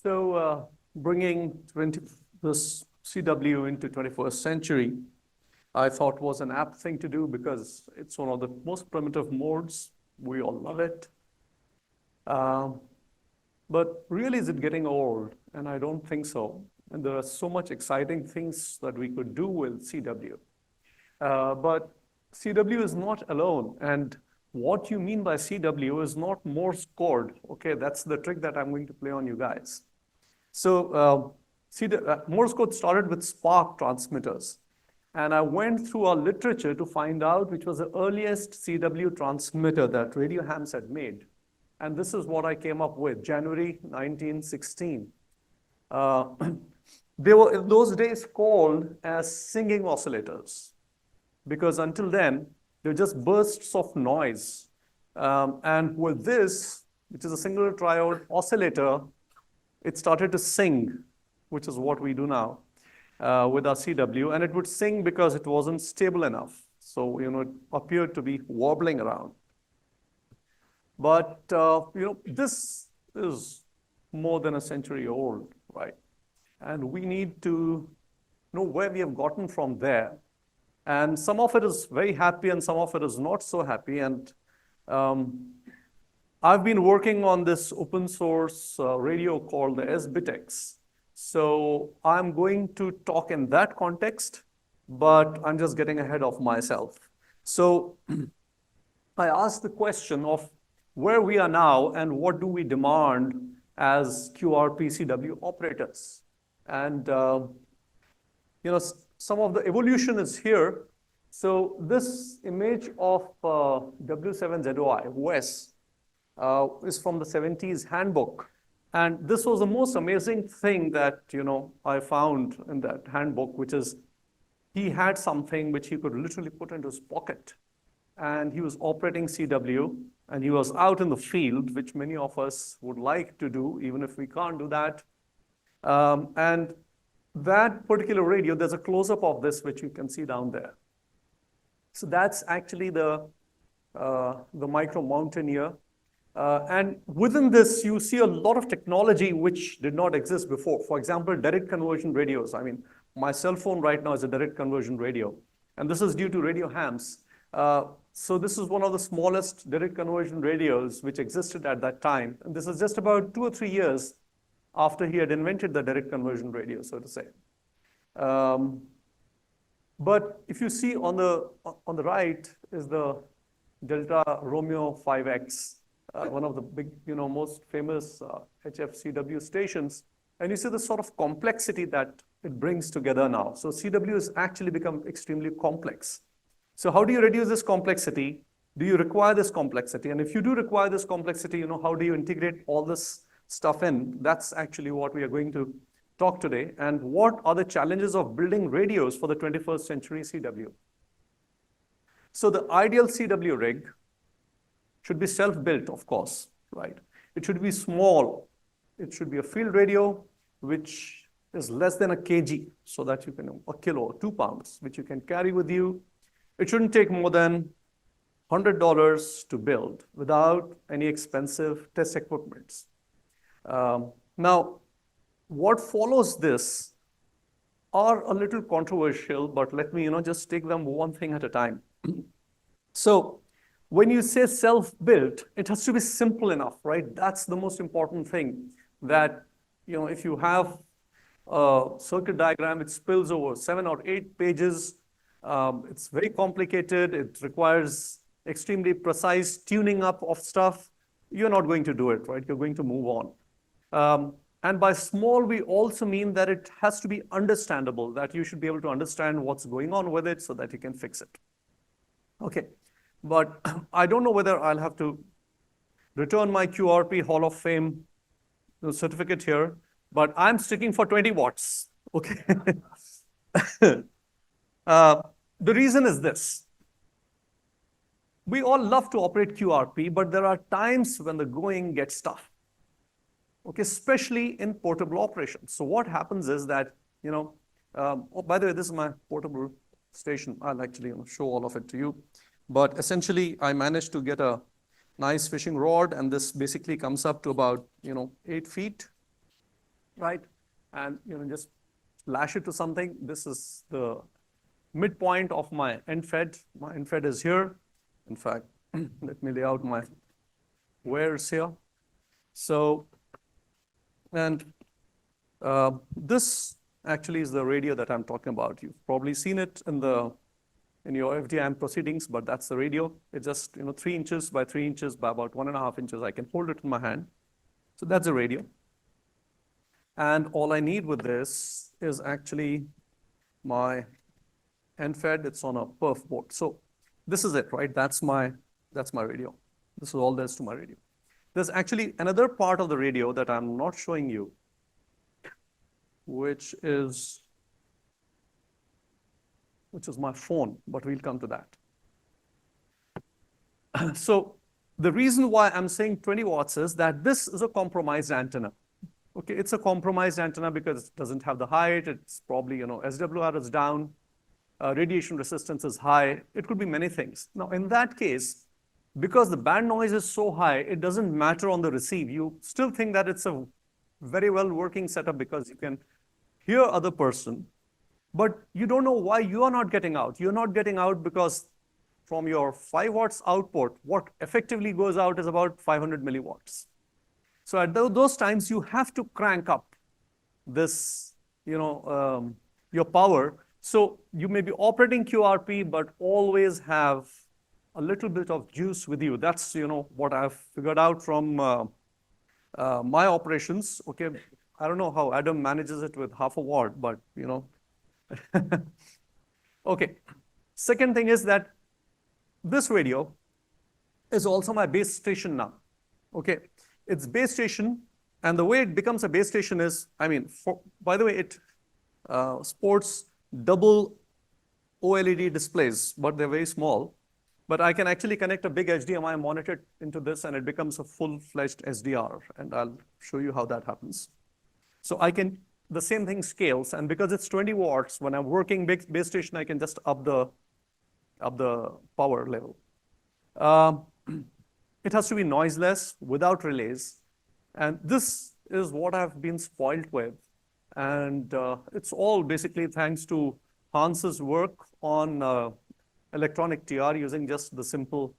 Bringing this CW into 21st century, I thought was an apt thing to do because it's one of the most primitive modes. We all love it. But really, is it getting old? And I don't think so. And there are so much exciting things that we could do with CW. But CW is not alone. And what you mean by CW is not Morse code. Okay, that's the trick that I'm going to play on you guys. So Morse code started with spark transmitters. And I went through our literature to find out which was the earliest CW transmitter that radio hams had made. And this is what I came up with, January 1916. They were in those days called as singing oscillators, because until then, they were just bursts of noise. And with this, which is a single triode oscillator, it started to sing, which is what we do now with our CW. And it would sing because it wasn't stable enough. So, it appeared to be wobbling around. But, this is more than a century old, right? And we need to know where we have gotten from there. And some of it is very happy and some of it is not so happy. And I've been working on this open source radio called the zBitx. So I'm going to talk in that context, but I'm just getting ahead of myself. So I asked the question of where we are now and what do we demand as QRP CW operators. And some of the evolution is here. So this image of W7ZOI is from the 70s handbook. And this was the most amazing thing that I found in that handbook, which is he had something which he could literally put into his pocket. And he was operating CW, and he was out in the field, which many of us would like to do, even if we can't do that. And that particular radio, there's a close-up of this, which you can see down there. So that's actually the micro mountaineer. And within this, you see a lot of technology which did not exist before. For example, direct conversion radios. I mean, my cell phone right now is a direct conversion radio. And this is due to radio hams. So this is one of the smallest direct conversion radios which existed at that time. And this is just about 2 or 3 years after he had invented the direct conversion radio, so to say. But if you see on the right is the Delta Romeo 5X, one of the big, most famous HFCW stations. And you see the sort of complexity that it brings together now. So CW has actually become extremely complex. So how do you reduce this complexity? Do you require this complexity? And if you do require this complexity, how do you integrate all this stuff in? That's actually what we are going to talk today. And what are the challenges of building radios for the 21st century CW? So the ideal CW rig should be self-built, of course, right? It should be small. It should be a field radio, which is less than a kg, so that you can, a kilo or 2 pounds, which you can carry with you. It shouldn't take more than $100 to build without any expensive test equipments. Now, what follows this are a little controversial, but let me just take them one thing at a time. So when you say self-built, it has to be simple enough, right? That's the most important thing, that if you have a circuit diagram, it spills over 7 or 8 pages. It's very complicated. It requires extremely precise tuning up of stuff. You're not going to do it, right? You're going to move on. And by small, we also mean that it has to be understandable, that you should be able to understand what's going on with it so that you can fix it. Okay, but I don't know whether I'll have to return my QRP Hall of Fame certificate here, but I'm sticking for 20 watts, okay? The reason is this. We all love to operate QRP, but there are times when the going gets tough, okay, especially in portable operations. So what happens is that, oh, by the way, this is my portable station. I'll actually show all of it to you. But essentially, I managed to get a nice fishing rod, and this basically comes up to about 8 feet. right? And just lash it to something. This is the midpoint of my end fed. My end fed is here. In fact, let me lay out my wires here. So, and this actually is the radio that I'm talking about. You've probably seen it in your FDIM proceedings, but that's the radio. It's just 3 inches by 3 inches by about 1.5 inches. I can hold it in my hand. So that's the radio. And all I need with this is actually my end fed. It's on a perf board. So this is it, right? That's my radio. This is all there is to my radio. There's actually another part of the radio that I'm not showing you, which is my phone, but we'll come to that. So the reason why I'm saying 20 watts is that this is a compromised antenna. Okay, it's a compromised antenna because it doesn't have the height. It's probably, SWR is down, radiation resistance is high. It could be many things. Now, in that case, because the band noise is so high, it doesn't matter on the receive. You still think that it's a very well working setup because you can hear other person, but you don't know why you are not getting out. You're not getting out because from your 5 watts output, what effectively goes out is about 500 milliwatts. So at those times, you have to crank up this, your power. So you may be operating QRP, but always have a little bit of juice with you. That's, what I've figured out from my operations. Okay, I don't know how Adam manages it with half a watt, but, Okay, second thing is that this radio is also my base station now. Okay, it's base station, and the way it becomes a base station is, by the way, it sports double OLED displays, but they're very small. But I can actually connect a big HDMI monitor into this, and it becomes a full-fledged SDR, and I'll show you how that happens. So the same thing scales, and because it's 20 watts, when I'm working base station, I can just up the power level. It has to be noiseless, without relays, and this is what I've been spoiled with. And it's all basically thanks to Hans's work on electronic TR using just the simple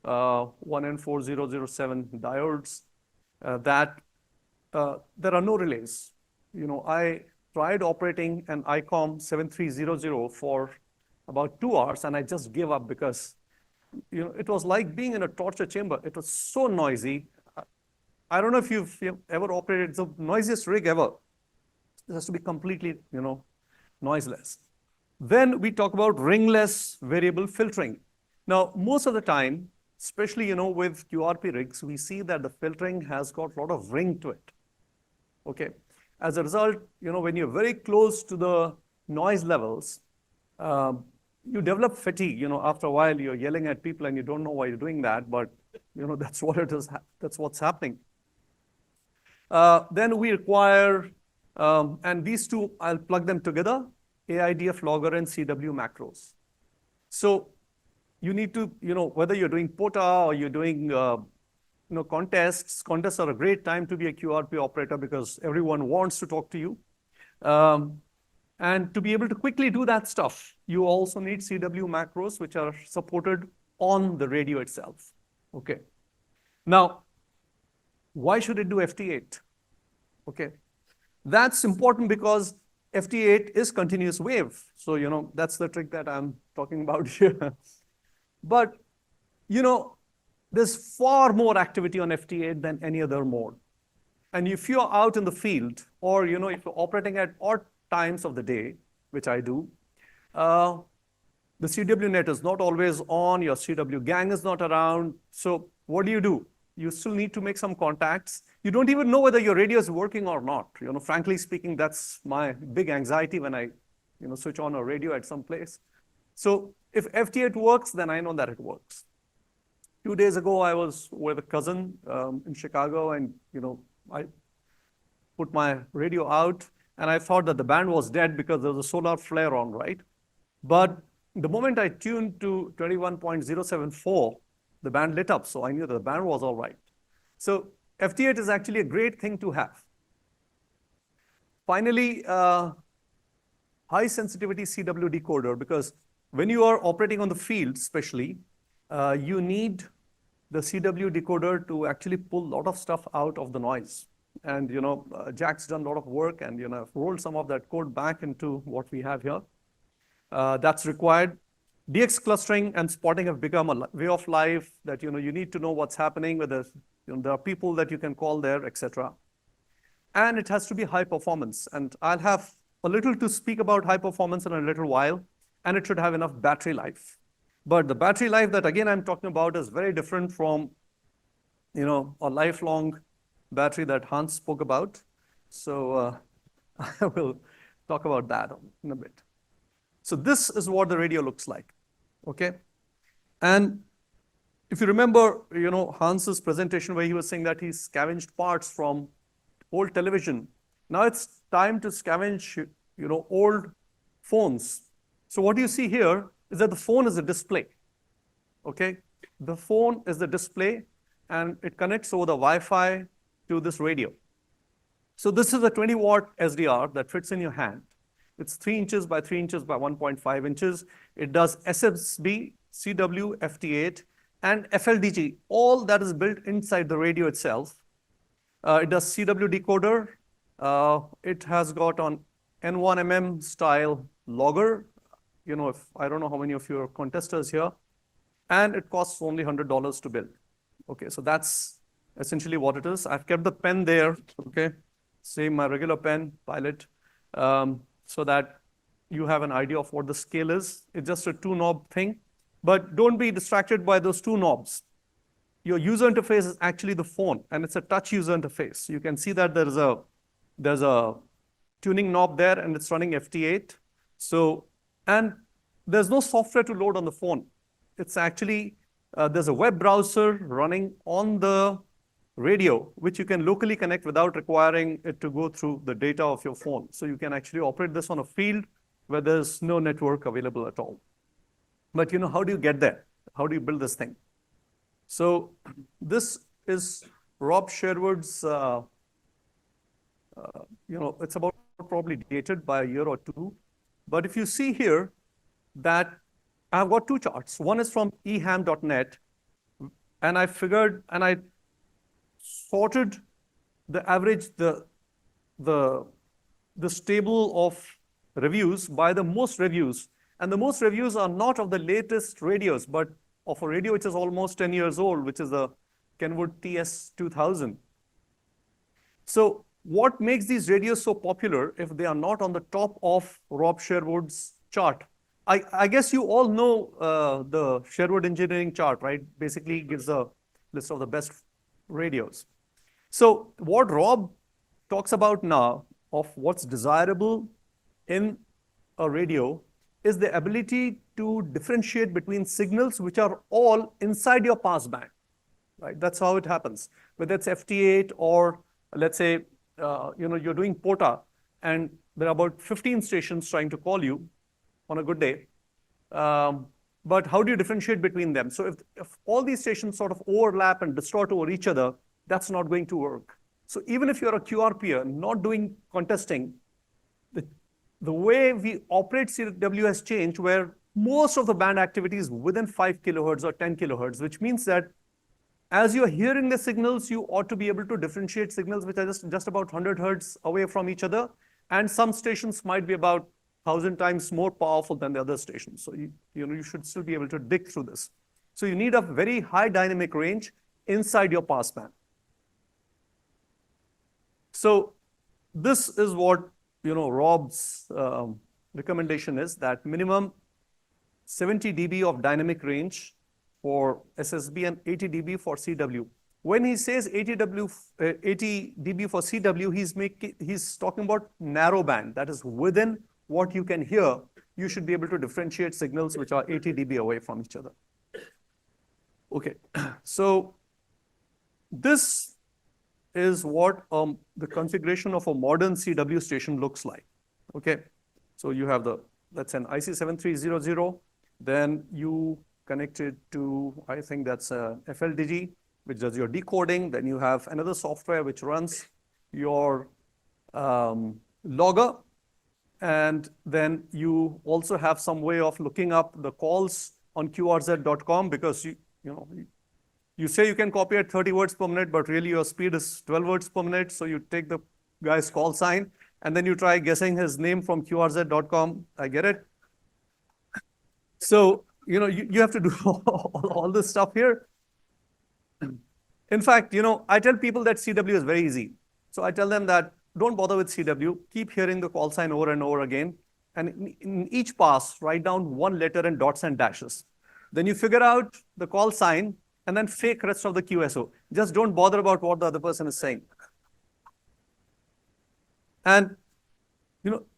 1N4007 diodes that there are no relays. I tried operating an ICOM 7300 for about 2 hours, and I just gave up because it was like being in a torture chamber. It was so noisy. I don't know if you've ever operated the noisiest rig ever. It has to be completely, noiseless. Then we talk about ringless variable filtering. Now, most of the time, especially, with QRP rigs, we see that the filtering has got a lot of ring to it. Okay. As a result, when you're very close to the noise levels, you develop fatigue. After a while, you're yelling at people and you don't know why you're doing that, but that's what it is. That's what's happening. Then we require, and these two, I'll plug them together, AIDF logger and CW macros. So you need to, whether you're doing POTA or you're doing, contests are a great time to be a QRP operator because everyone wants to talk to you. And to be able to quickly do that stuff, you also need CW macros, which are supported on the radio itself. Okay. Now, why should it do FT8? Okay. That's important because FT8 is continuous wave. So, that's the trick that I'm talking about here. But, there's far more activity on FT8 than any other mode. And if you're out in the field or, if you're operating at odd times of the day, which I do, the CW net is not always on, your CW gang is not around. So what do? You still need to make some contacts. You don't even know whether your radio is working or not. Frankly speaking, that's my big anxiety when I, switch on a radio at some place. So if FT8 works, then I know that it works. 2 days ago, I was with a cousin in Chicago, and I put my radio out, and I thought that the band was dead because there was a solar flare on, right? But the moment I tuned to 21.074, the band lit up, so I knew that the band was all right. So FT8 is actually a great thing to have. finally, high sensitivity CW decoder, because when you are operating on the field, especially, you need the CW decoder to actually pull a lot of stuff out of the noise. And Jack's done a lot of work and rolled some of that code back into what we have here. That's required. DX clustering and spotting have become a way of life that you need to know what's happening, whether there are people that you can call there, etc. And it has to be high performance. And I'll have a little to speak about high performance in a little while, and it should have enough battery life. But the battery life that, again, I'm talking about is very different from a lifelong battery that Hans spoke about. So I will talk about that in a bit. So this is what the radio looks like, okay? And if you remember, Hans's presentation where he was saying that he scavenged parts from old television. Now it's time to scavenge, old phones. So what you see here is that the phone is a display, okay? The phone is the display, and it connects over the Wi-Fi to this radio. So this is a 20-watt SDR that fits in your hand. It's 3 inches by 3 inches by 1.5 inches. It does SSB, CW, FT8, and FLDG. All that is built inside the radio itself. It does CW decoder. It has got an N1mm style logger. I don't know how many of you are contesters here. And it costs only $100 to build. Okay, so that's essentially what it is. I've kept the pen there, okay? Same, my regular pen, Pilot, so that you have an idea of what the scale is. It's just a 2-knob thing. But don't be distracted by those 2 knobs. Your user interface is actually the phone, and it's a touch user interface. You can see that there's a tuning knob there, and it's running FT8. So, and there's no software to load on the phone. It's actually, there's a web browser running on the radio, which you can locally connect without requiring it to go through the data of your phone. So you can actually operate this on a field where there's no network available at all. But how do you get there? How do you build this thing? So this is Rob Sherwood's, it's about probably dated by a year or two. But if you see here that I've got 2 charts. One is from eham.net, and I figured, and I sorted the average, the table of reviews by the most reviews. And the most reviews are not of the latest radios, but of a radio which is almost 10 years old, which is the Kenwood TS2000. So what makes these radios so popular if they are not on the top of Rob Sherwood's chart? I guess you all know the Sherwood engineering chart, right? Basically gives a list of the best radios. So what Rob talks about now of what's desirable in a radio is the ability to differentiate between signals which are all inside your passband, right? That's how it happens. Whether it's FT8 or let's say, you're doing POTA and there are about 15 stations trying to call you on a good day. But how do you differentiate between them? So if all these stations sort of overlap and distort over each other, that's not going to work. So even if you're a QRPer not doing contesting, the way we operate CW has changed where most of the band activity is within 5 kilohertz or 10 kilohertz, which means that as you're hearing the signals, you ought to be able to differentiate signals which are just about 100 hertz away from each other. And some stations might be about 1,000 times more powerful than the other stations. So you should still be able to dig through this. So you need a very high dynamic range inside your passband. So this is what Rob's recommendation is, that minimum 70 dB of dynamic range for SSB and 80 dB for CW. When he says 80 dB for CW, he's talking about narrow band, that is within what you can hear. You should be able to differentiate signals which are 80 dB away from each other. Okay, so this is what the configuration of a modern CW station looks like. Okay, so you have that's an IC7300, then you connect it to, I think that's a FLDG, which does your decoding. Then you have another software which runs your logger, and then you also have some way of looking up the calls on qrz.com, because you say you can copy at 30 words per minute, but really your speed is 12 words per minute. So you take the guy's call sign, and then you try guessing his name from qrz.com. I get it. So you have to do all this stuff here. In fact, I tell people that CW is very easy. So I tell them that don't bother with CW. Keep hearing the call sign over and over again. And in each pass, write down one letter in dots and dashes. Then you figure out the call sign and then fake rest of the QSO. Just don't bother about what the other person is saying. And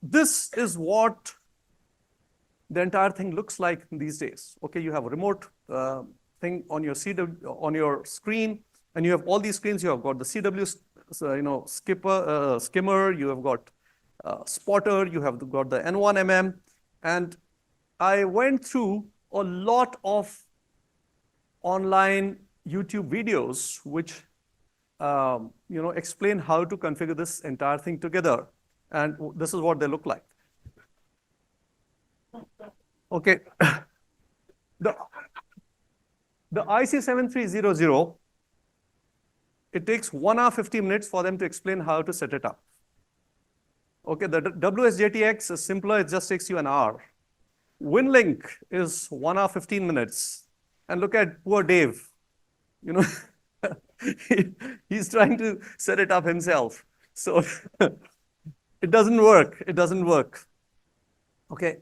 this is what the entire thing looks like these days. Okay, you have a remote thing on your CW, on your screen, and you have all these screens. You have got the CW, skimmer. You have got spotter. You have got the N1mm, and I went through a lot of online YouTube videos which explain how to configure this entire thing together, and this is what they look like. Okay, the IC7300, it takes 1 hour 50 minutes for them to explain how to set it up. Okay, the WSJTX is simpler, it just takes you an hour. WinLink is 1 hour 15 minutes. And look at poor Dave. He's trying to set it up himself. So it doesn't work. It doesn't work. Okay.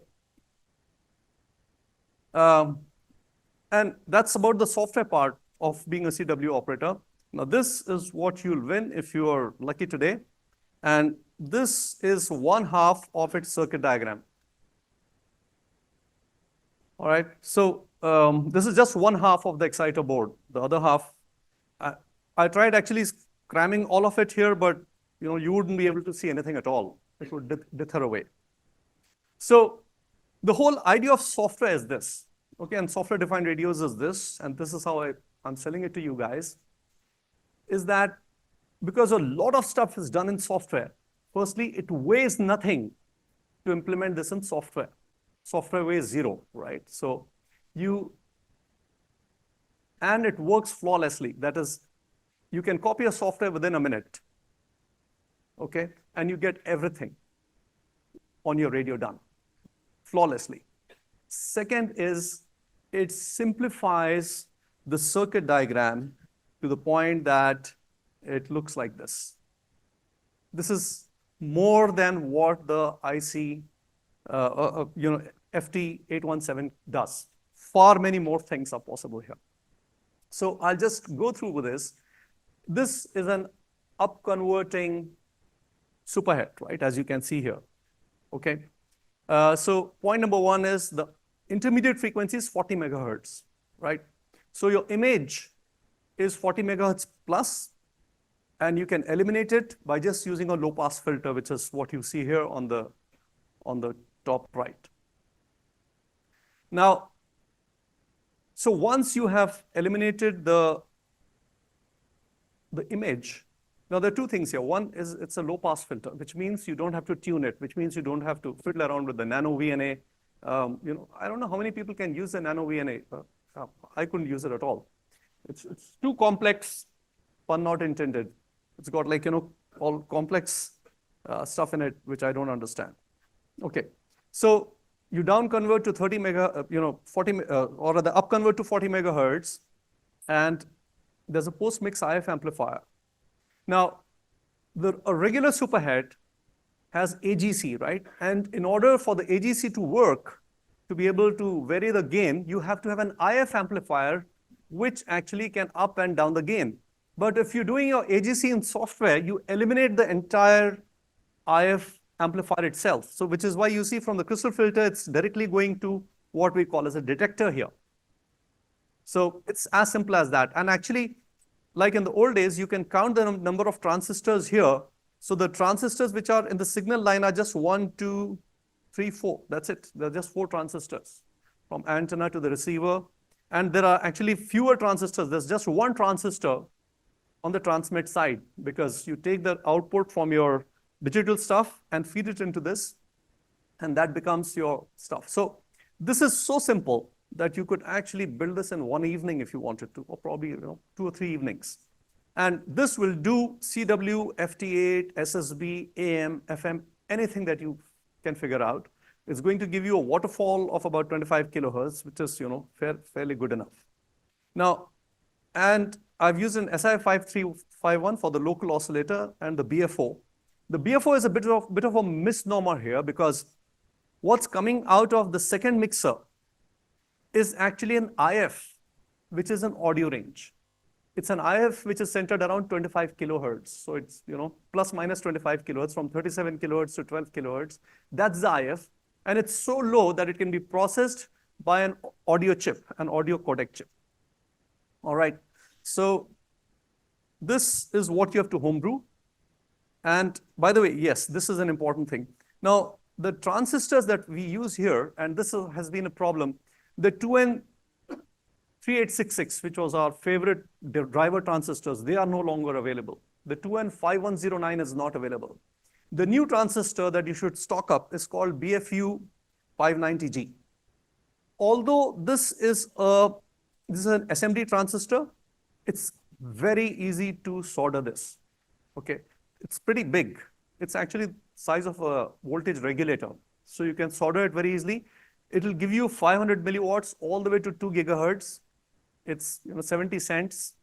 And that's about the software part of being a CW operator. Now, this is what you'll win if you are lucky today. And this is 1/2 of its circuit diagram. All right. So this is just 1/2 of the exciter board. The other half, I tried actually cramming all of it here, but you wouldn't be able to see anything at all. It would dither away. So the whole idea of software is this. Okay, and software-defined radios is this, and this is how I'm selling it to you guys, is that because a lot of stuff is done in software, firstly, it weighs nothing to implement this in software. Software weighs 0, right? So and it works flawlessly. That is, you can copy a software within a minute, okay? And you get everything on your radio done flawlessly. Second is, it simplifies the circuit diagram to the point that it looks like this. This is more than what the IC, FT817 does. Far many more things are possible here. So I'll just go through with this. This is an up-converting superhet, right, as you can see here, okay? So point number 1 is the intermediate frequency is 40 megahertz, right? So your image is 40 megahertz plus, and you can eliminate it by just using a low-pass filter, which is what you see here on the top right. Now, so once you have eliminated the image, now there are two things here. One is it's a low-pass filter, which means you don't have to tune it, which means you don't have to fiddle around with the nano VNA. I don't know how many people can use the nano VNA. I couldn't use it at all. It's too complex, pun not intended. It's got all complex stuff in it, which I don't understand. Okay, so you down convert to 30 mega, 40, or rather up convert to 40 megahertz, and there's a post-mix IF amplifier. Now, a regular superhet has AGC, right? And in order for the AGC to work, to be able to vary the gain, you have to have an IF amplifier which actually can up and down the gain. But if you're doing your AGC in software, you eliminate the entire IF amplifier itself. So which is why you see from the crystal filter, it's directly going to what we call as a detector here. So it's as simple as that. And actually, like in the old days, you can count the number of transistors here. So the transistors which are in the signal line are just 1, 2, 3, 4. That's it. There are just 4 transistors from antenna to the receiver. And there are actually fewer transistors. There's just 1 transistor on the transmit side, because you take the output from your digital stuff and feed it into this, and that becomes your stuff. So this is so simple that you could actually build this in one evening if you wanted to, or probably 2 or 3 evenings. And this will do CW, FT8, SSB, AM, FM, anything that you can figure out. It's going to give you a waterfall of about 25 kilohertz, which is fairly good enough. Now, and I've used an SI5351 for the local oscillator and the BFO. The BFO is a bit of a misnomer here, because what's coming out of the second mixer is actually an IF, which is an audio range. It's an IF which is centered around 25 kilohertz. So it's, plus minus 25 kilohertz, from 37 kilohertz to 12 kilohertz. That's the IF. And it's so low that it can be processed by an audio chip, an audio codec chip. All right. So this is what you have to homebrew. And by the way, yes, this is an important thing. Now, the transistors that we use here, and this has been a problem, the 2N3866, which was our favorite driver transistors, they are no longer available. The 2N5109 is not available. The new transistor that you should stock up is called BFU590G. Although this is an SMD transistor, it's very easy to solder this. Okay, it's pretty big. It's actually the size of a voltage regulator. So you can solder it very easily. It'll give you 500 milliwatts all the way to 2 gigahertz. It's 70 cents.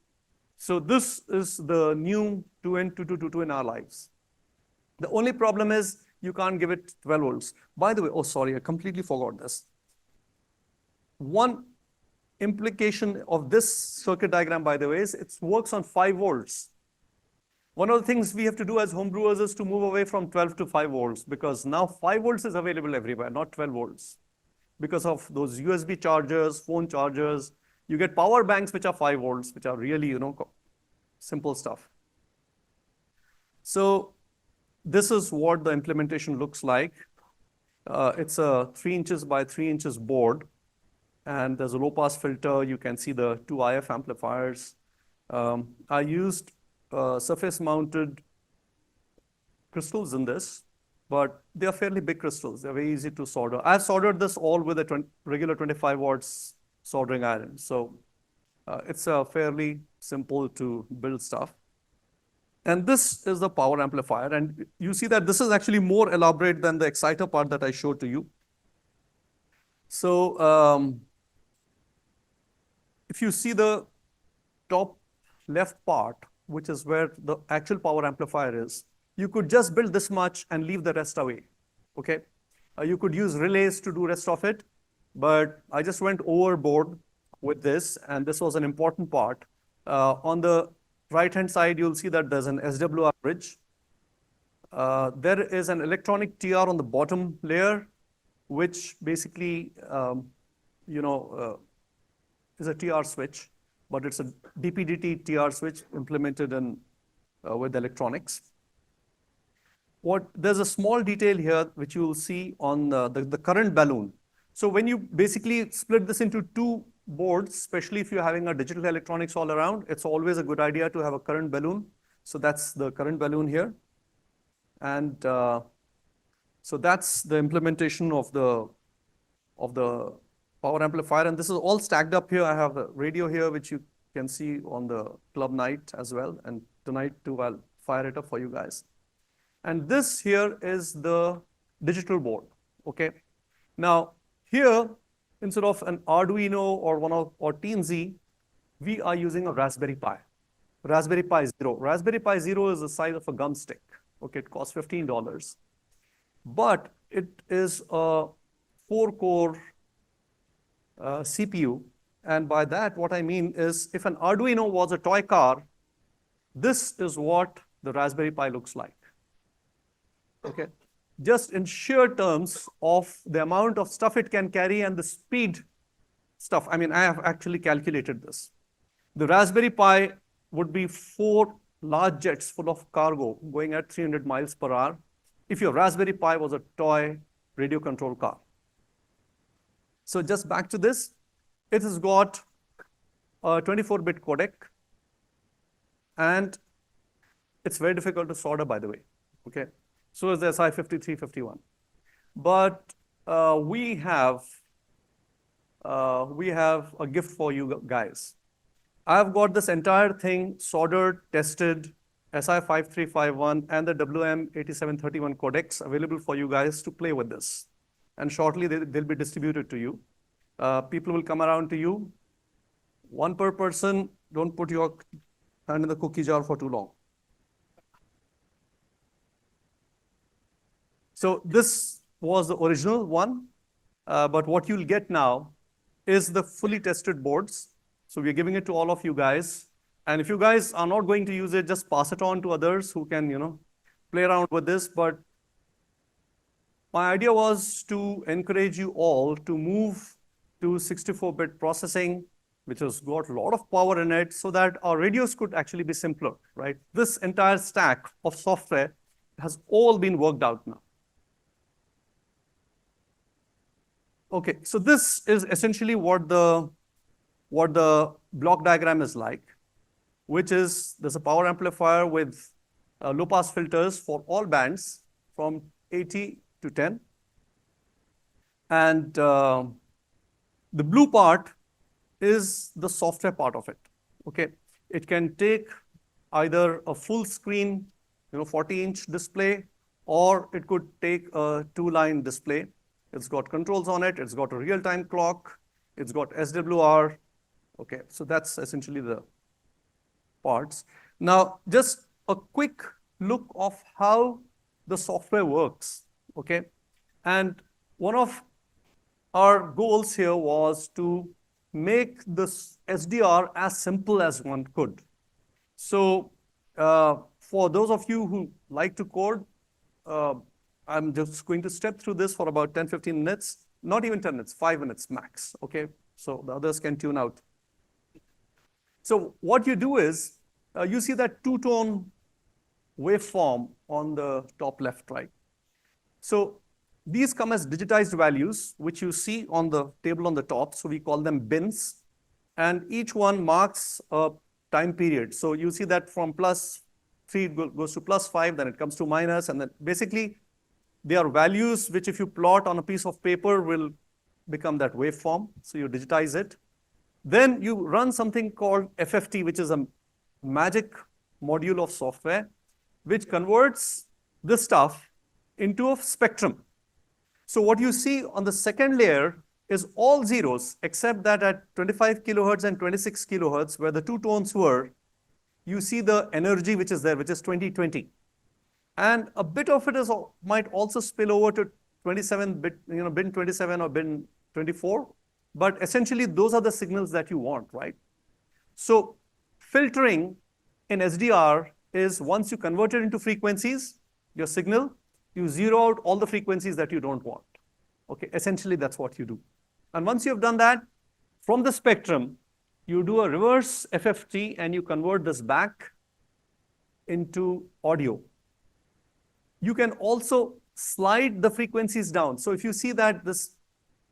So this is the new 2N2222 in our lives. The only problem is you can't give it 12 volts. By the way, oh, sorry, I completely forgot this. One implication of this circuit diagram, by the way, is it works on 5 volts. One of the things we have to do as homebrewers is to move away from 12 to 5 volts, because now 5 volts is available everywhere, not 12 volts. Because of those USB chargers, phone chargers, you get power banks which are 5 volts, which are really, simple stuff. So this is what the implementation looks like. It's a 3 inches by 3 inches board, and there's a low pass filter. You can see the 2 IF amplifiers. I used surface mounted crystals in this, but they are fairly big crystals. They're very easy to solder. I've soldered this all with a regular 25 watts soldering iron. So it's fairly simple to build stuff. And this is the power amplifier. And you see that this is actually more elaborate than the exciter part that I showed to you. So if you see the top left part, which is where the actual power amplifier is, you could just build this much and leave the rest away. Okay, you could use relays to do rest of it, but I just went overboard with this, and this was an important part. On the right-hand side, you'll see that there's an SWR bridge. There is an electronic TR on the bottom layer, which basically, is a TR switch, but it's a DP-DT TR switch implemented in with electronics. There's a small detail here which you will see on the current balloon. So when you basically split this into 2 boards, especially if you're having a digital electronics all around, it's always a good idea to have a current balloon. So that's the current balloon here. And so that's the implementation of the power amplifier. And this is all stacked up here. I have a radio here, which you can see on the club night as well. And tonight too, I'll fire it up for you guys. And this here is the digital board, okay? Now, here, instead of an Arduino or TNZ, we are using a Raspberry Pi. Raspberry Pi Zero. Raspberry Pi Zero is the size of a gum stick. Okay, it costs $15. But it is a 4-core CPU. And by that, what I mean is, if an Arduino was a toy car, this is what the Raspberry Pi looks like. Okay, just in sheer terms of the amount of stuff it can carry and the speed stuff. I mean, I have actually calculated this. The Raspberry Pi would be 4 large jets full of cargo going at 300 miles per hour if your Raspberry Pi was a toy radio control car. So just back to this, it has got a 24-bit codec, and it's very difficult to solder, by the way. Okay, So is the SI5351. But we have a gift for you guys. I've got this entire thing soldered, tested, SI5351 and the WM8731 codecs available for you guys to play with this. And shortly they'll be distributed to you. People will come around to you. One per person. Don't put your hand in the cookie jar for too long. So this was the original one, but what you'll get now is the fully tested boards. So we're giving it to all of you guys. And if you guys are not going to use it, just pass it on to others who can, play around with this. But my idea was to encourage you all to move to 64-bit processing, which has got a lot of power in it, so that our radios could actually be simpler, right? This entire stack of software has all been worked out now. Okay, so this is essentially what the block diagram is like, which is there's a power amplifier with low-pass filters for all bands from 80 to 10. And the blue part is the software part of it, okay? It can take either a full screen, 40-inch display, or it could take a 2-line display. It's got controls on it. It's got a real-time clock. It's got SWR. Okay, so that's essentially the parts. Now, just a quick look of how the software works, okay? And one of our goals here was to make this SDR as simple as one could. So for those of you who like to code, I'm just going to step through this for about 10, 15 minutes, not even 10 minutes, 5 minutes max, okay? So the others can tune out. So what you do is, you see that two-tone waveform on the top left, right? So these come as digitized values, which you see on the table on the top. So we call them bins. And each one marks a time period. So you see that from +3 it goes to +5, then it comes to minus, and then basically they are values which if you plot on a piece of paper will become that waveform. So you digitize it. Then you run something called FFT, which is a magic module of software, which converts this stuff into a spectrum. So what you see on the second layer is all zeros, except that at 25 kilohertz and 26 kilohertz, where the two tones were, you see the energy which is there, which is 2020. And a bit of it might also spill over to 27-bit, bin 27 or bin 24. But essentially, those are the signals that you want, right? So filtering in SDR is once you convert it into frequencies, your signal, you zero out all the frequencies that you don't want. Okay, essentially, that's what you do. And once you have done that, from the spectrum, you do a reverse FFT and you convert this back into audio. You can also slide the frequencies down. So if you see that this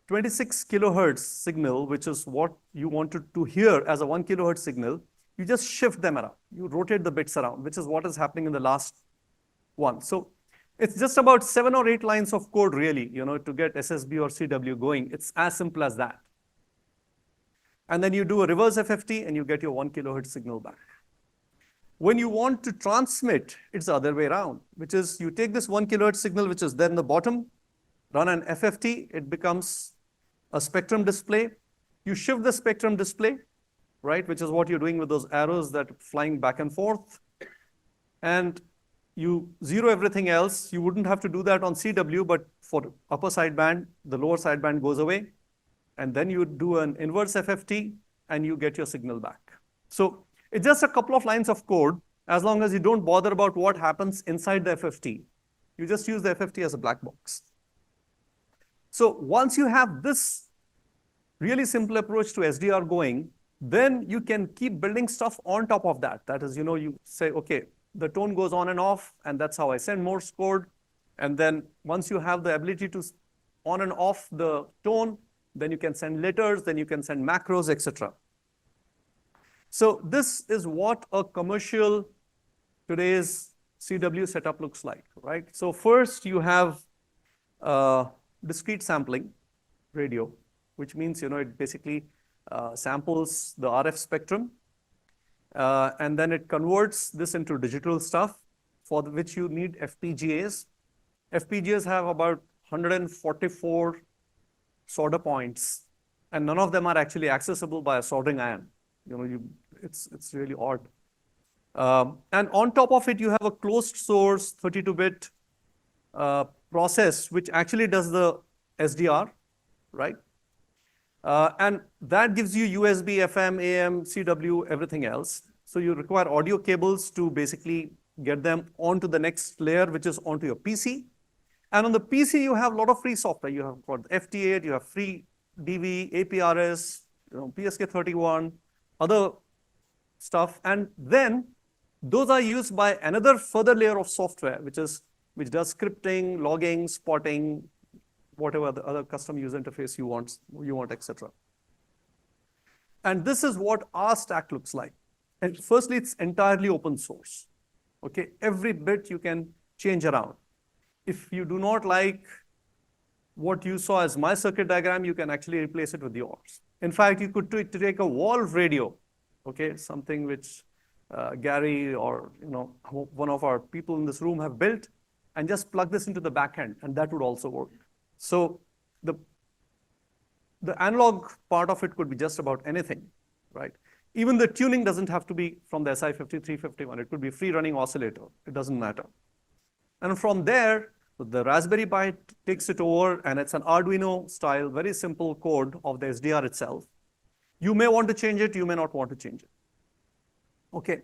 26 kilohertz signal, which is what you wanted to hear as a 1 kilohertz signal, you just shift them around. You rotate the bits around, which is what is happening in the last one. So it's just about 7 or 8 lines of code, really, to get SSB or CW going. It's as simple as that. And then you do a reverse FFT and you get your 1 kilohertz signal back. When you want to transmit, it's the other way around, which is you take this 1 kilohertz signal, which is there in the bottom, run an FFT, it becomes a spectrum display. You shift the spectrum display, right, which is what you're doing with those arrows that are flying back and forth. And you zero everything else. You wouldn't have to do that on CW, but for upper sideband, the lower sideband goes away. And then you do an inverse FFT, and you get your signal back. So it's just a couple of lines of code, as long as you don't bother about what happens inside the FFT. You just use the FFT as a black box. So once you have this really simple approach to SDR going, then you can keep building stuff on top of that. That is, you say, okay, the tone goes on and off, and that's how I send Morse code. And then once you have the ability to on and off the tone, then you can send letters, then you can send macros, etc. So this is what a commercial today's CW setup looks like, right? So first you have discrete sampling radio, which means, it basically samples the RF spectrum, and then it converts this into digital stuff for which you need FPGAs. FPGAs have about 144 solder points, and none of them are actually accessible by a soldering iron. It's really odd. And on top of it, you have a closed source 32-bit process, which actually does the SDR, right? And that gives you USB, FM, AM, CW, everything else. So you require audio cables to basically get them onto the next layer, which is onto your PC. And on the PC, you have a lot of free software. You have got FT8, you have free DV, APRS, PSK31, other stuff. And then those are used by another further layer of software, which does scripting, logging, spotting, whatever the other custom user interface you want, etc. And this is what our stack looks like. And firstly, it's entirely open source. Okay, every bit you can change around. If you do not like what you saw as my circuit diagram, you can actually replace it with yours. In fact, you could take a Valve radio, okay, something which Gary or one of our people in this room have built, and just plug this into the back end, and that would also work. So the analog part of it could be just about anything, right? Even the tuning doesn't have to be from the SI5351. It could be free running oscillator. It doesn't matter. And from there, the Raspberry Pi takes it over, and it's an Arduino style, very simple code of the SDR itself. You may want to change it, you may not want to change it. Okay.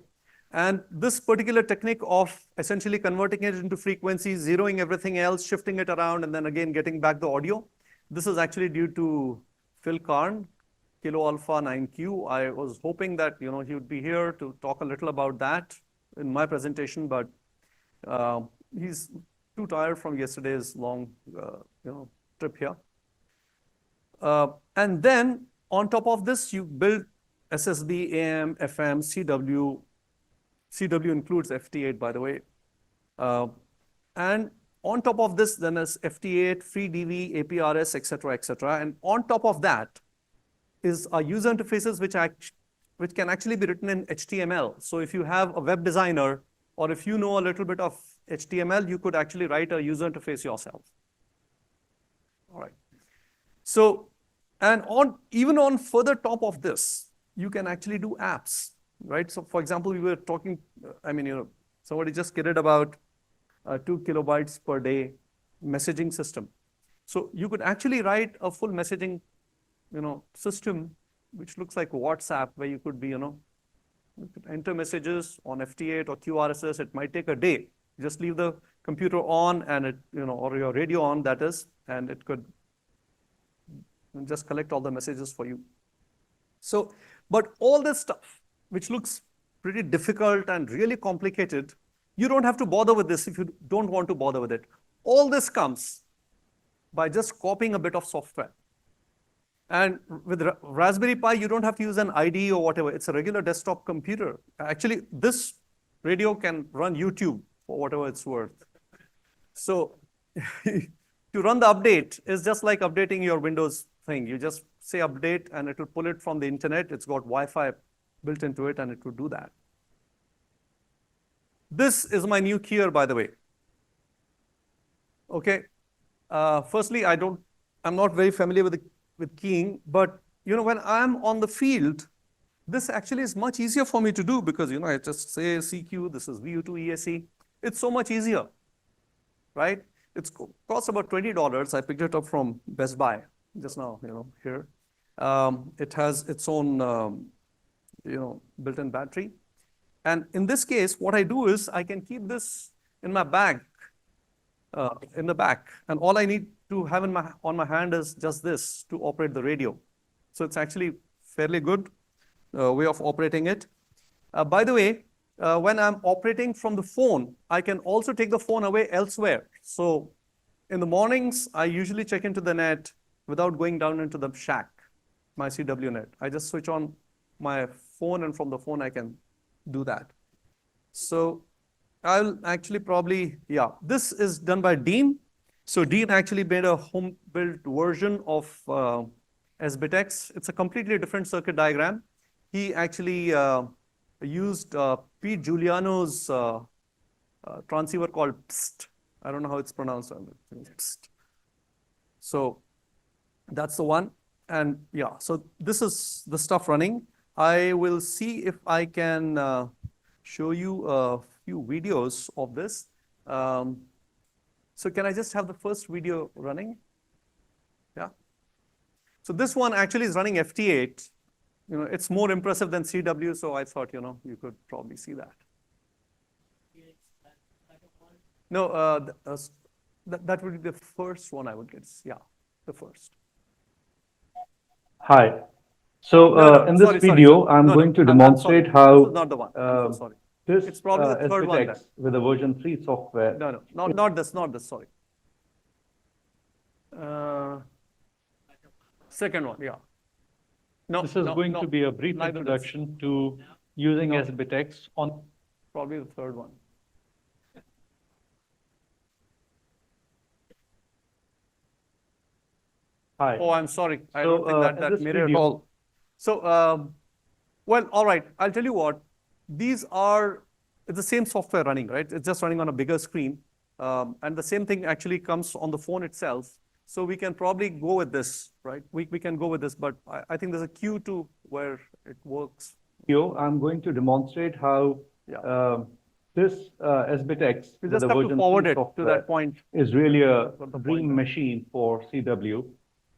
And this particular technique of essentially converting it into frequencies, zeroing everything else, shifting it around, and then again getting back the audio, this is actually due to Phil Karn, Kilo Alpha 9Q. I was hoping that he would be here to talk a little about that in my presentation, but he's too tired from yesterday's long trip here. And then on top of this, you build SSB, AM, FM, CW. CW includes FT8, by the way. And on top of this, then is FT8, free DV, APRS, etc., etc. And on top of that is our user interfaces, which can actually be written in HTML. So if you have a web designer, or if you know a little bit of HTML, you could actually write a user interface yourself. All right. So, and even on further top of this, you can actually do apps, right? So for example, we were talking, somebody just kidded about 2 kilobytes per day messaging system. So you could actually write a full messaging, system, which looks like WhatsApp, where you could be, you could enter messages on FT8 or QRSS. It might take a day. Just leave the computer on and it, or your radio on, that is, and it could just collect all the messages for you. So, but all this stuff, which looks pretty difficult and really complicated, you don't have to bother with this if you don't want to bother with it. All this comes by just copying a bit of software. And with Raspberry Pi, you don't have to use an IDE or whatever. It's a regular desktop computer. Actually, this radio can run YouTube for whatever it's worth. So to run the update is just like updating your Windows thing. You just say update, and it will pull it from the internet. It's got Wi-Fi built into it, and it will do that. This is my new keyer, by the way. Okay. Firstly, I'm not very familiar with keying, but when I'm on the field, this actually is much easier for me to do because I just say CQ, this is VU2ESE. It's so much easier, right? It costs about $20. I picked it up from Best Buy just now, here. It has its own, built-in battery. And in this case, what I do is I can keep this in my bag, in the back, and all I need to have on my hand is just this to operate the radio. So it's actually fairly good way of operating it. By the way, when I'm operating from the phone, I can also take the phone away elsewhere. So in the mornings, I usually check into the net without going down into the shack, my CW net. I just switch on my phone, and from the phone, I can do that. So I'll actually probably, yeah, this is done by Dean. So Dean actually made a home-built version of zBitx. It's a completely different circuit diagram. He actually used Pete Giuliano's transceiver called PST. I don't know how it's pronounced. PST. So that's the one. And yeah, so this is the stuff running. I will see if I can show you a few videos of this. So can I just have the first video running? Yeah. So this one actually is running FT8. You know, it's more impressive than CW, so I thought, you know, you could probably see that. No, that would be the first one I would guess. Yeah, the first. Hi. So No, in this video, I'm going to demonstrate This is how not the one. I'm so sorry. this It's probably the third one then. zBitx with a version 3 software. No, not this, sorry. Second one, yeah. No, This is going to be a brief introduction to using zBitx on probably the third one. Hi. Oh, I'm sorry. I don't think that made it at all. So, well, all right. I'll tell you what. These are it's the same software running, right? It's just running on a bigger screen, and the same thing actually comes on the phone itself. So we can probably go with this, right? We can go with this, but I think there's a queue to where it works. Here, I'm going to demonstrate how this zBitx with the version 3 software to that point is really a dream machine for CW.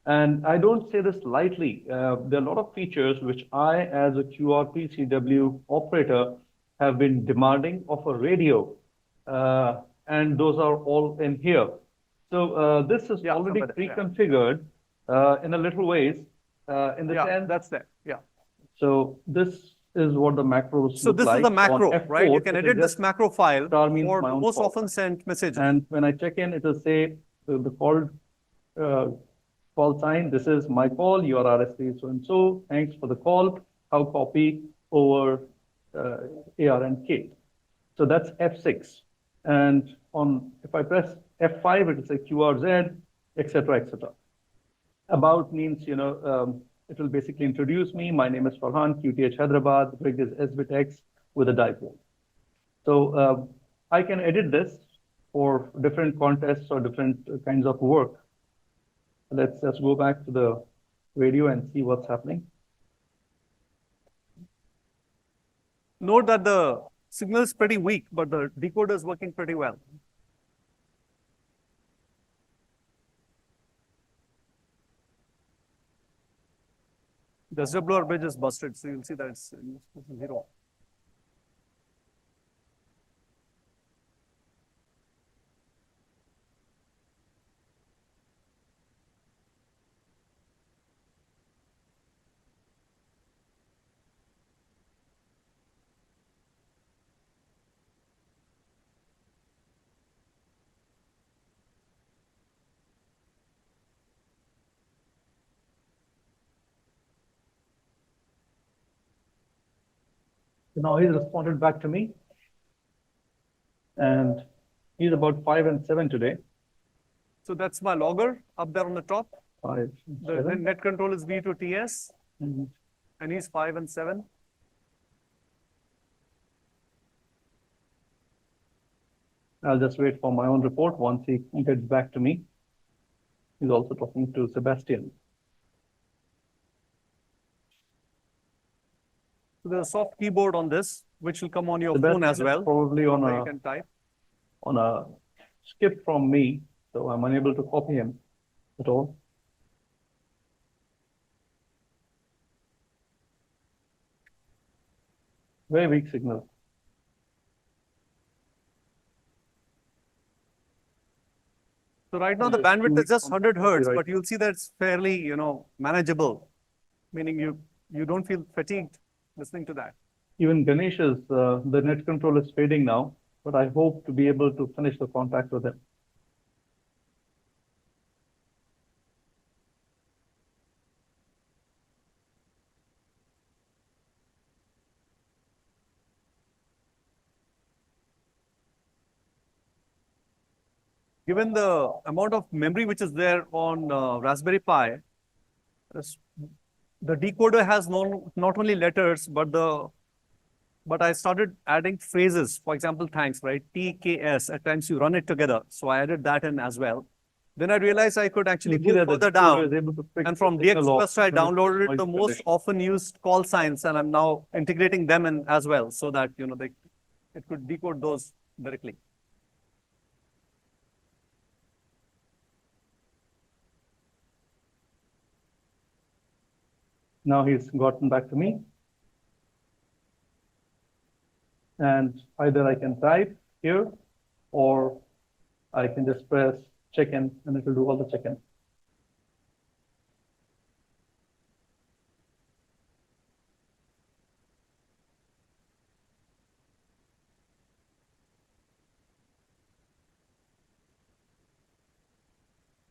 And I don't say this lightly. There are a lot of features which I, as a QRP CW operator, have been demanding of a radio. And those are all in here. So this is already pre-configured in a little ways. In the sense, that's there. Yeah. So this is what the macros so look like. So this is the macro, F4, right? You can edit this macro file for most often sent messages. And when I check in, it will say the call sign. This is my call. Your RSP so and so. Thanks for the call. How copy over ARNK. So that's F6. And if I press F5, it will say QRZ, etc., etc. About means, you know, it will basically introduce me. My name is Farhan, QTH Hyderabad. The rig is zBitx with a dipole. So I can edit this for different contests or different kinds of work. Let's just go back to the radio and see what's happening. Note that the signal is pretty weak, but the decoder is working pretty well. The SWR bridge is busted, so you'll see that it's 0. So now he's responded back to me. And he's about 5 and 7 today. So that's my logger up there on the top. 5, the net control is VU2ESE, and he's 5 and 7. I'll just wait for my own report once he gets back to me. He's also talking to Sebastian. So there's a soft keyboard on this, which will come on your phone as well. Probably on you can type. On a skip from me, so I'm unable to copy him at all. Very weak signal. So right now the bandwidth is just 100 hertz, but you'll see that it's fairly, you know, manageable, meaning you don't feel fatigued listening to that. Even Ganesh's, the net control is fading now, but I hope to be able to finish the contact with him. given the amount of memory which is there on Raspberry Pi, the decoder has not only letters, but I started adding phrases. For example, thanks, right? TKS. At times you run it together. So I added that in as well. Then I realized I could actually go further down. And from DX I downloaded the most often used call signs, and I'm now integrating them in as well, so that it could decode those directly. Now he's gotten back to me. And either I can type here, or I can just press check-in, and it will do all the check-in.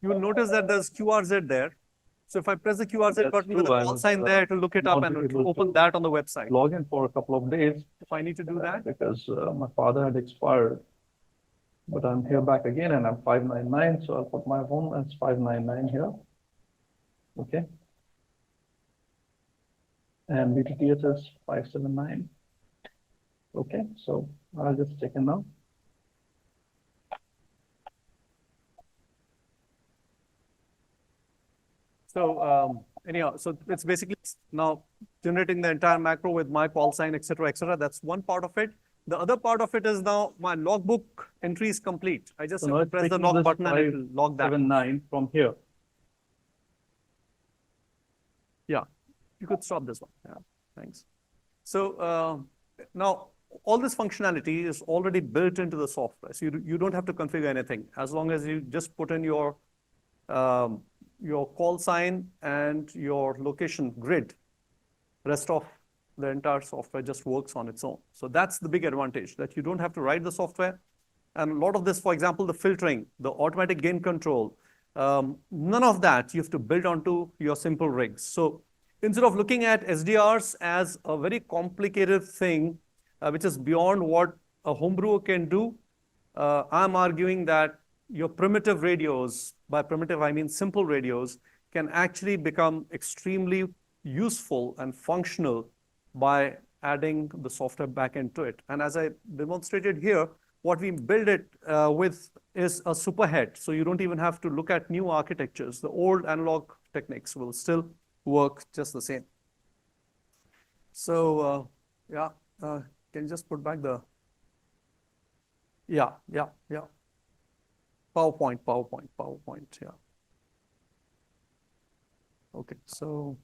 You will notice that there's QRZ there. So if I press the QRZ button with the call sign there, it will look it up and it will open that on the website. Log in for a couple of days. If I need to do that. Because my father had expired. But I'm here back again, and I'm 599, so I'll put my home as 599 here. Okay. And BTTS is 579. Okay, so I'll just check in now. So anyhow, so it's basically now generating the entire macro with my call sign, et cetera, et cetera. That's one part of it. The other part of it is now my logbook entry is complete. I just have to press the log button and it will log that. 579 from here. Yeah, you could stop this one. Yeah, thanks. So now all this functionality is already built into the software. So you don't have to configure anything as long as you just put in your call sign and your location grid. Rest of the entire software just works on its own. So that's the big advantage, that you don't have to write the software. And a lot of this, for example, the filtering, the automatic gain control, none of that you have to build onto your simple rigs. So instead of looking at SDRs as a very complicated thing, which is beyond what a homebrewer can do, I'm arguing that your primitive radios, by primitive I mean simple radios, can actually become extremely useful and functional by adding the software back into it. And as I demonstrated here, what we build it with is a superhead. So you don't even have to look at new architectures. The old analog techniques will still work just the same. So yeah, can you just put back the, yeah. PowerPoint, yeah. Okay, so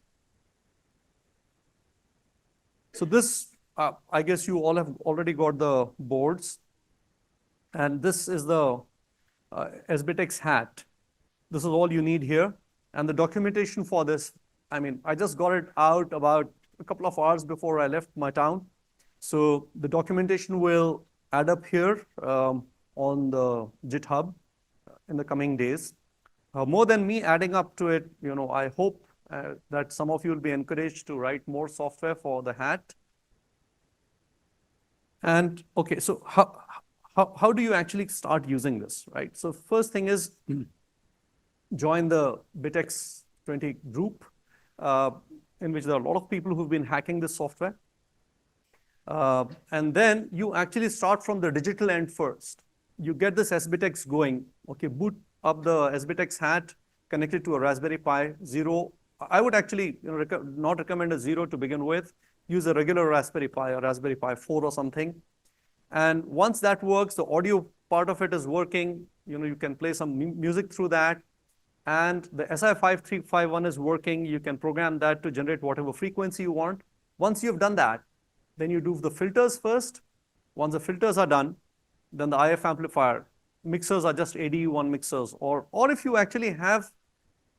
this, I guess you all have already got the boards. And this is the zBitx hat. This is all you need here. And the documentation for this, I mean, I just got it out about a couple of hours before I left my town. So the documentation will add up here on the GitHub in the coming days. More than me adding up to it, I hope that some of you will be encouraged to write more software for the hat. And okay, so how do you actually start using this, right? So first thing is join the BitX 20 group, in which there are a lot of people who've been hacking this software. And then you actually start from the digital end first. You get this zBitx going, okay, boot up the zBitx hat, connect it to a Raspberry Pi 0. I would actually not recommend a 0 to begin with. Use a regular Raspberry Pi, a Raspberry Pi 4 or something. And once that works, the audio part of it is working. You can play some music through that. And the SI5351 is working. You can program that to generate whatever frequency you want. Once you've done that, then you do the filters first. Once the filters are done, then the IF amplifier. Mixers are just ADU1 mixers. Or if you actually have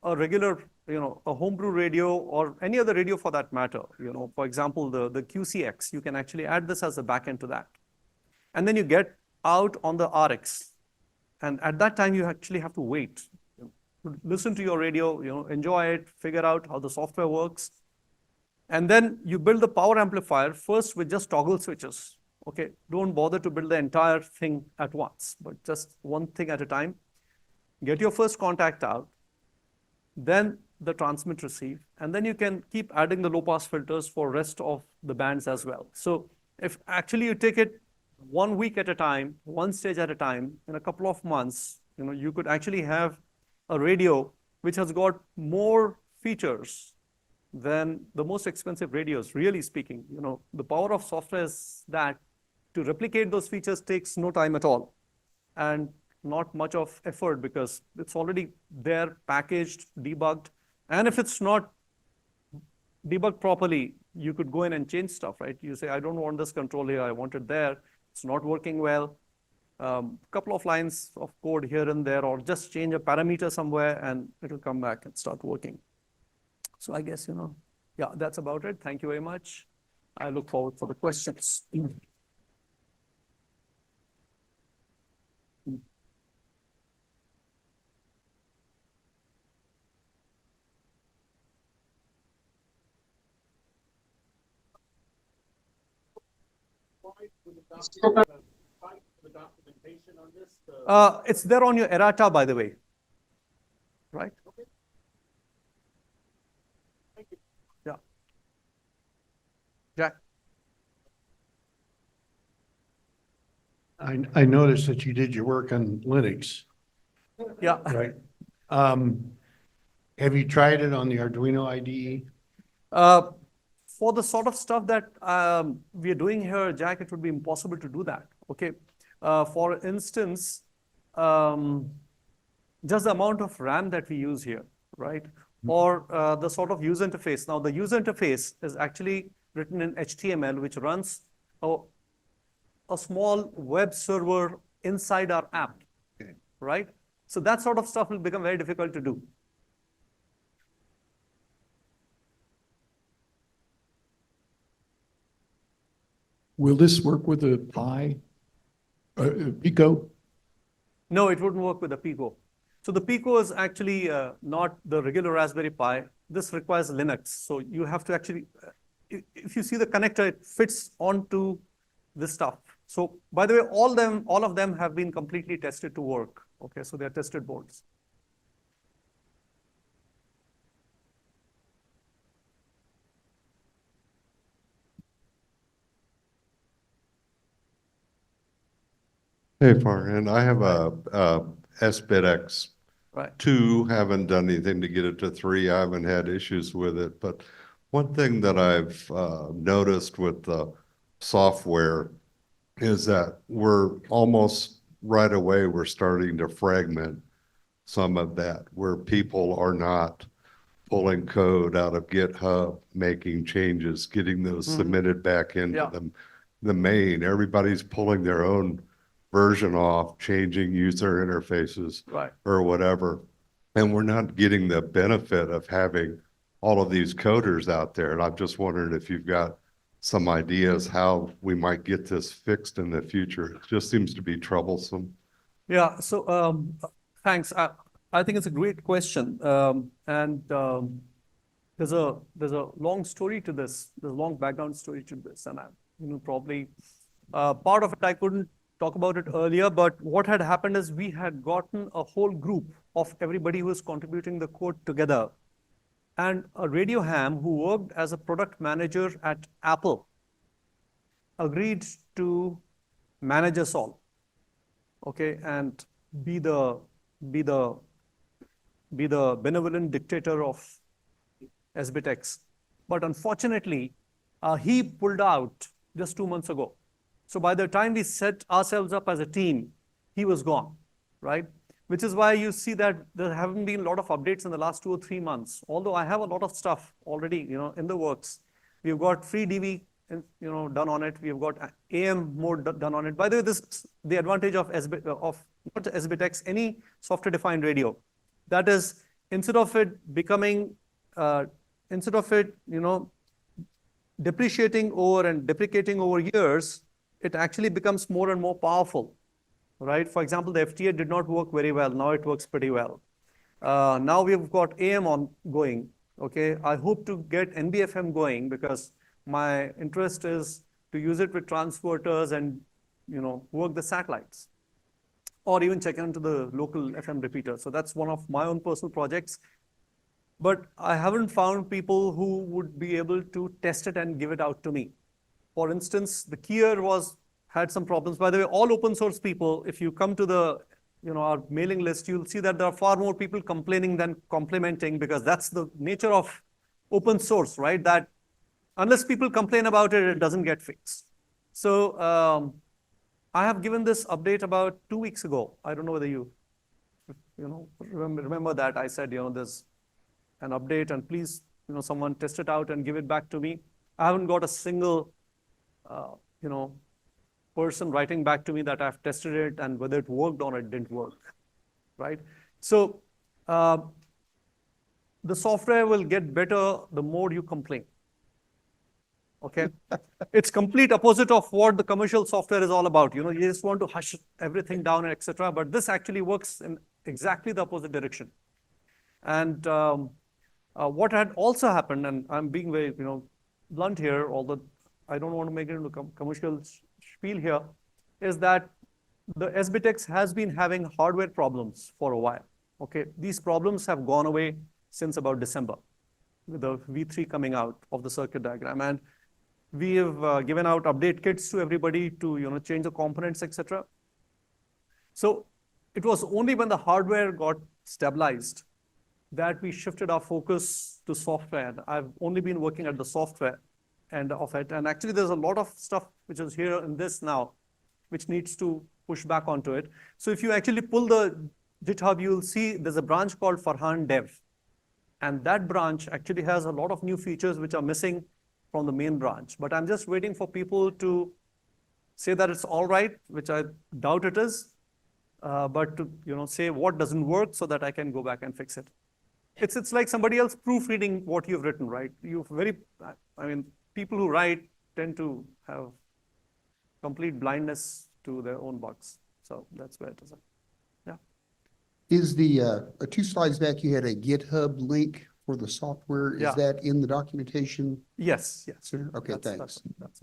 a regular, a homebrew radio or any other radio for that matter, for example, the QCX, you can actually add this as a backend to that. And then you get out on the RX. And at that time, you actually have to wait. Listen to your radio, enjoy it, figure out how the software works. And then you build the power amplifier first with just toggle switches. Okay, don't bother to build the entire thing at once, but just one thing at a time. get your first contact out, then the transmit receive, and then you can keep adding the low pass filters for rest of the bands as well. So if actually you take it 1 week at a time, one stage at a time, in a couple of months, you could actually have a radio which has got more features than the most expensive radios, really speaking. The power of software is that to replicate those features takes no time at all and not much of effort because it's already there, packaged, debugged. And if it's not debugged properly, you could go in and change stuff, right? You say, I don't want this control here, I want it there. It's not working well. Couple of lines of code here and there, or just change a parameter somewhere and it'll come back and start working. So I guess, yeah, that's about it. Thank you very much. I look forward for the questions. It's there on your errata, by the way. Right? Okay. Thank you. Yeah. Jack? I noticed that you did your work on Linux, Yeah. right? Have you tried it on the Arduino IDE? For the sort of stuff that we are doing here, Jack, it would be impossible to do that. Okay. For instance, just the amount of RAM that we use here, right? Or the sort of user interface. Now, the user interface is actually written in HTML, which runs a small web server inside our app, Okay. right? So that sort of stuff will become very difficult to do. Will this work with a Pi, Pico? No, it wouldn't work with the Pico. So the Pico is actually not the regular Raspberry Pi. This requires Linux. So you have to actually, if you see the connector, it fits onto this stuff. So by the way, all of them have been completely tested to work. Okay, so they're tested boards. Hey, Farhan, I have a zBitx Right. 2, haven't done anything to get it to 3. I haven't had issues with it. But one thing that I've noticed with the software is that we're almost right away, we're starting to fragment some of that, where people are not pulling code out of GitHub, making changes, getting those submitted back into Yeah. the main. Everybody's pulling their own version off, changing user interfaces Right. or whatever. And we're not getting the benefit of having all of these coders out there. And I'm just wondering if you've got some ideas how we might get this fixed in the future. It just seems to be troublesome. Yeah, so thanks. I think it's a great question. There's a long story to this. There's a long background story to this. And probably part of it I couldn't talk about it earlier, but what had happened is we had gotten a whole group of everybody who was contributing the code together. And a radio ham who worked as a product manager at Apple agreed to manage us all, okay, and be the benevolent dictator of zBitx. But unfortunately, he pulled out just 2 months ago. So by the time we set ourselves up as a team, he was gone, right? Which is why you see that there haven't been a lot of updates in the last 2 or 3 months. Although I have a lot of stuff already, in the works. We've got free DV, done on it. We've got AM mode done on it. By the way, this is the advantage of not zBitx, any software-defined radio. That is, instead of it depreciating over and deprecating over years, it actually becomes more and more powerful, right? For example, the FTA did not work very well. Now it works pretty well. Now we've got AM going, okay? I hope to get NBFM going because my interest is to use it with transporters and, work the satellites. or even check into the local FM repeater. So that's one of my own personal projects. But I haven't found people who would be able to test it and give it out to me. For instance, the keyer had some problems. By the way, all open source people, if you come to the our mailing list, you'll see that there are far more people complaining than complimenting, because that's the nature of open source, right? That unless people complain about it, it doesn't get fixed. So I have given this update about 2 weeks ago. I don't know whether you remember that I said, there's an update and please, someone test it out and give it back to me. I haven't got a single, person writing back to me that I've tested it and whether it worked or it didn't work, right? So the software will get better the more you complain. Okay, it's complete opposite of what the commercial software is all about. You just want to hush everything down, etc. But this actually works in exactly the opposite direction. And what had also happened, and I'm being very blunt here, although I don't want to make it into commercial spiel here, is that the zBitx has been having hardware problems for a while. Okay, these problems have gone away since about December, with the V3 coming out of the circuit diagram, and we have given out update kits to everybody to change the components, etc. So it was only when the hardware got stabilized that we shifted our focus to software. I've only been working at the software end of it, and actually there's a lot of stuff which is here in this now, which needs to push back onto it. So if you actually pull the GitHub, you'll see there's a branch called Farhan Dev, and that branch actually has a lot of new features which are missing from the main branch. But I'm just waiting for people to say that it's all right, which I doubt it is, but to say what doesn't work so that I can go back and fix it. It's like somebody else proofreading what you've written, right? People who write tend to have complete blindness to their own bugs. So that's where it is. Yeah. Is the 2 slides back, you had a GitHub link for the software? Yeah. Is that in the documentation? Yes. Sir? Okay, thanks. That's